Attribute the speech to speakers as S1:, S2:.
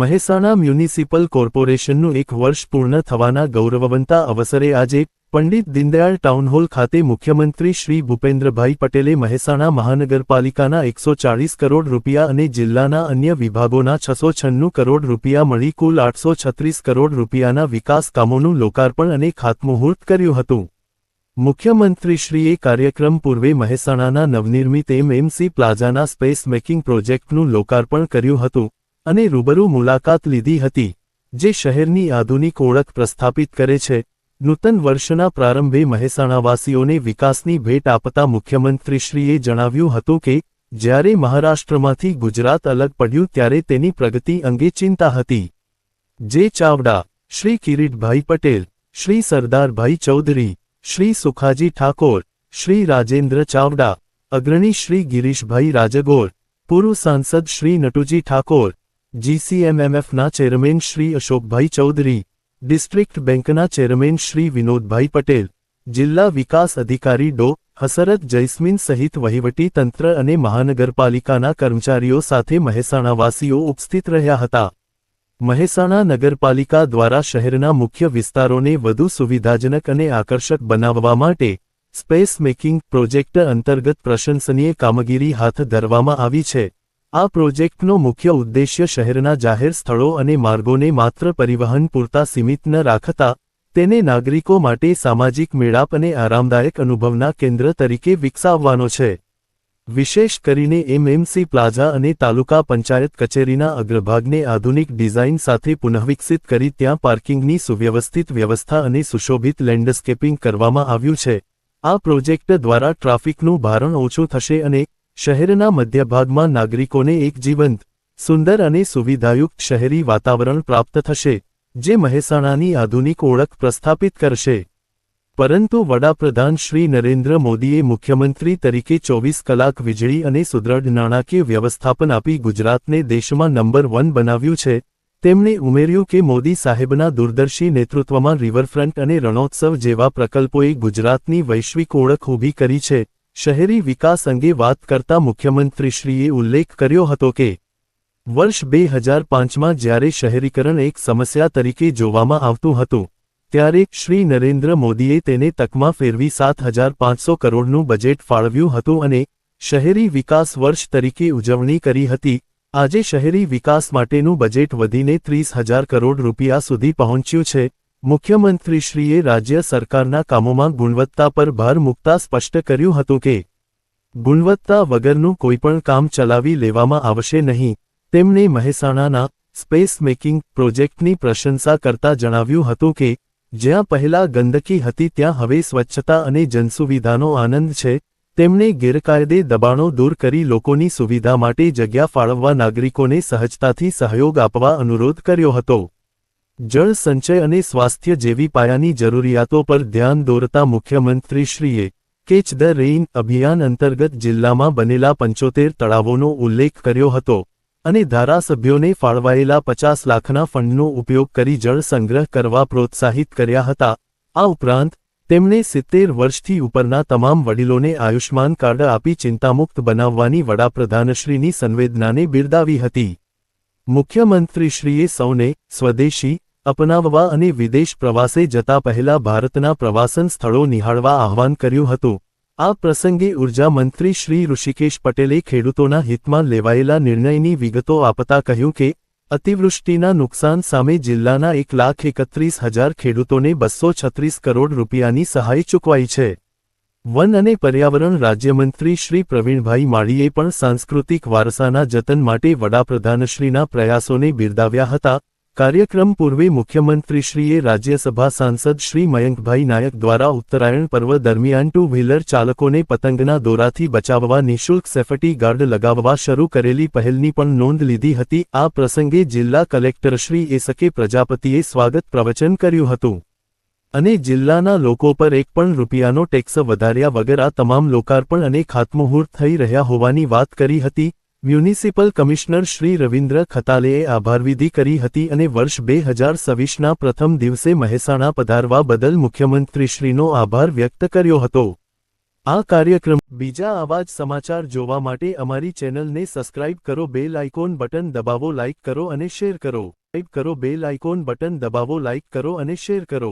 S1: Mehsana municipal કોર્પોરેશનનું 1 વર્ષ પૂર્ણ થવાના ગૌરવવંતા અવસરે આજે પંડિત દીનદયાળ ટાઉનહોલ ખાતે મુખ્યમંત્રી શ્રી ભૂપેન્દ્રભાઈ પટેલે મહેસાણા મહાનગરપાલિકાના 140 કરોડ રૂપિયા અને જિલ્લાના અન્ય વિભાગોના 696 કરોડ રૂપિયા મળી કુલ 836 કરોડ રૂપિયાના વિકાસ કામોનું લોકાર્પણ અને ખાતમુહૂર્ત કર્યું હતું। મુખ્યમંત્રીશ્રીએ કાર્યક્રમ પૂર્વે મહેસાણાના નવનિર્મિત એમએમસી પ્લાઝાના સ્પેસ મેકિંગ પ્રોજેક્ટનું લોકાર્પણ કર્યું હતું અને રૂબરૂ મુલાકાત લીધી હતી, જે શહેરની આધુનિક ઓળખ પ્રસ્થાપિત કરે છે। નૂતન વર્ષના પ્રારંભે મહેસાણાવાસીઓને વિકાસની ભેટ આપતા મુખ્યમંત્રીશ્રીએ જણાવ્યું હતું કે જ્યારે મહારાષ્ટ્રમાંથી ગુજરાત અલગ પડ્યું ત્યારે તેની પ્રગતિ અંગે ચિંતા હતી। જે ચાવડા, શ્રી કિરીટભાઈ પટેલ, શ્રી સરદારભાઈ ચૌધરી, શ્રી સુખાજી ઠાકોર, શ્રી રાજેન્દ્ર ચાવડા, અગ્રણી શ્રી ગિરીશભાઈ રાજગોર, પૂર્વ સાંસદ શ્રી નટુજી ઠાકોર, જીસીએમએમએફના ચેરમેન શ્રી અશોકભાઈ ચૌધરી, ડિસ્ટ્રિક્ટ બેંકના ચેરમેન શ્રી વિનોદભાઈ પટેલ, જિલ્લા વિકાસ અધિકારી ડો. હસરત જૈસ્મીન સહિત વહીવટી તંત્ર અને મહાનગરપાલિકાના કર્મચારીઓ સાથે મહેસાણાવાસીઓ ઉપસ્થિત રહ્યા હતા। મહેસાણા નગરપાલિકા દ્વારા શહેરના મુખ્ય વિસ્તારોને વધુ સુવિધાજનક અને આકર્ષક બનાવવા માટે સ્પેસ મેકિંગ પ્રોજેક્ટ અંતર્ગત પ્રશંસનીય કામગીરી હાથ ધરવામાં આવી છે। આ પ્રોજેક્ટનો મુખ્ય ઉદ્દેશ્ય શહેરના જાહેર સ્થળો અને માર્ગોને માત્ર પરિવહન પૂરતા સીમિત ન રાખતા તેને નાગરિકો માટે સામાજિક મેળાપ અને આરામદાયક અનુભવના કેન્દ્ર તરીકે વિકસાવવાનો છે। વિશેષ કરીને એમએમસી પ્લાઝા અને તાલુકા પંચાયત કચેરીના અગ્રભાગને આધુનિક ડિઝાઇન સાથે પુનઃવિકસિત કરી ત્યાં પાર્કિંગની સુવ્યવસ્થિત વ્યવસ્થા અને સુશોભિત લેન્ડસ્કેપિંગ કરવામાં આવ્યું છે। આ પ્રોજેક્ટ દ્વારા ટ્રાફિકનું ભારણ ઓછું થશે અને શહેરના મધ્યભાગમાં નાગરિકોને એક જીવંત, સુંદર અને સુવિધાયુક્ત શહેરી વાતાવરણ પ્રાપ્ત થશે, જે મહેસાણાની આધુનિક ઓળખ પ્રસ્થાપિત કરશે। પરંતુ વડાપ્રધાન શ્રી નરેન્દ્ર મોદીએ મુખ્યમંત્રી તરીકે 24 કલાક વીજળી અને સુદૃઢ નાણાકીય વ્યવસ્થાપન આપી ગુજરાતને દેશમાં નંબર 1 બનાવ્યું છે। તેમણે ઉમેર્યું કે મોદી સાહેબના દૂરદર્શી નેતૃત્વમાં રિવરફ્રન્ટ અને રણોત્સવ જેવા પ્રકલ્પોએ ગુજરાતની વૈશ્વિક ઓળખ ઊભી કરી છે। શહેરી વિકાસ અંગે વાત કરતા મુખ્યમંત્રીશ્રીએ ઉલ્લેખ કર્યો હતો કે વર્ષ 2005માં જ્યારે શહેરીકરણ એક સમસ્યા તરીકે જોવામાં આવતું હતું, ત્યારે શ્રી નરેન્દ્ર મોદીએ તેને તકમાં ફેરવી 7,500 કરોડનું બજેટ ફાળવ્યું હતું અને શહેરી વિકાસ વર્ષ તરીકે ઉજવણી કરી હતી। આજે શહેરી વિકાસ માટેનું બજેટ વધીને 30,000 કરોડ રૂપિયા સુધી પહોંચ્યું છે। મુખ્યમંત્રીશ્રીએ રાજ્ય સરકારના કામોમાં ગુણવત્તા પર ભાર મૂકતા સ્પષ્ટ કર્યું હતું કે ગુણવત્તા વગરનું કોઈપણ કામ ચલાવી લેવામાં આવશે નહીં। તેમણે મહેસાણાના સ્પેસ મેકિંગ પ્રોજેક્ટની પ્રશંસા કરતા જણાવ્યું હતું કે જ્યાં પહેલા ગંદકી હતી ત્યાં હવે સ્વચ્છતા અને જનસુવિધાનો આનંદ છે। તેમણે ગેરકાયદે દબાણો દૂર કરી લોકોની સુવિધા માટે જગ્યા ફાળવવા નાગરિકોને સહજતાથી સહયોગ આપવા અનુરોધ કર્યો હતો। જળ સંચય અને સ્વાસ્થ્ય જેવી પાયાની જરૂરિયાતો પર ધ્યાન દોરતા મુખ્યમંત્રીશ્રીએ કેચ ધ રેઇન અભિયાન અંતર્ગત જિલ્લામાં બનેલા 75 તળાવોનો ઉલ્લેખ કર્યો હતો અને ધારાસભ્યોને ફાળવાયેલા 50 લાખના ફંડનો ઉપયોગ કરી જળ સંગ્રહ કરવા પ્રોત્સાહિત કર્યા હતા। આ ઉપરાંત તેમણે 70 વર્ષથી ઉપરના તમામ વડીલોને આયુષ્માન કાર્ડ આપી ચિંતામુક્ત બનાવવાની વડાપ્રધાનશ્રીની સંવેદનાને બિરદાવી હતી। મુખ્યમંત્રીશ્રીએ સૌને સ્વદેશી અપનાવવા અને વિદેશ પ્રવાસે જતા પહેલા ભારતના પ્રવાસન સ્થળો નિહાળવા આહ્વાન કર્યું હતું। આ પ્રસંગે ઉર્જા મંત્રી શ્રી ઋષિકેશ પટેલે ખેડૂતોના હિતમાં લેવાયેલા નિર્ણયની વિગતો આપતા કહ્યું કે અતિવૃષ્ટિના નુકસાન સામે જિલ્લાના 1,31,000 ખેડૂતોને 236 કરોડ રૂપિયાની સહાય ચૂકવાઈ છે। વન અને પર્યાવરણ રાજ્યમંત્રી શ્રી પ્રવીણભાઈ માળીએ પણ સાંસ્કૃતિક વારસાના જતન માટે વડાપ્રધાનશ્રીના પ્રયાસોને બિરદાવ્યા હતા। કાર્યક્રમ પૂર્વે મુખ્યમંત્રીશ્રીએ રાજ્યસભા સાંસદ શ્રી મયંકભાઈ નાયક દ્વારા ઉત્તરાયણ પર્વ દરમિયાન ટુ વ્હીલર ચાલકોને પતંગના દોરાથી બચાવવા નિઃશુલ્ક સેફટી ગાર્ડ લગાવવા શરૂ કરેલી પહેલની પણ નોંધ લીધી હતી। આ પ્રસંગે જિલ્લા કલેક્ટર શ્રી એસકે પ્રજાપતિએ સ્વાગત પ્રવચન કર્યું હતું અને જિલ્લાના લોકો પર એક પણ રૂપિયાનો ટેક્સ વધાર્યા વગર આ તમામ લોકાર્પણ અને ખાતમુહૂર્ત થઈ રહ્યા હોવાની વાત કરી હતી। મ્યુનિસિપલ કમિશનર શ્રી રવિન્દ્ર ખતાલેએ આભારવિધિ કરી હતી અને વર્ષ 2026ના પ્રથમ દિવસે મહેસાણા પધારવા બદલ મુખ્યમંત્રીશ્રીનો આભાર વ્યક્ત કર્યો હતો। આ કાર્યક્રમ બીજા આવા જ સમાચાર જોવા માટે અમારી ચેનલને સબસ્ક્રાઇબ કરો, બેલ આઇકોન બટન દબાવો, લાઇક કરો અને શેર કરો. બેલ આઇકોન બટન દબાવો, લાઇક કરો અને શેર કરો.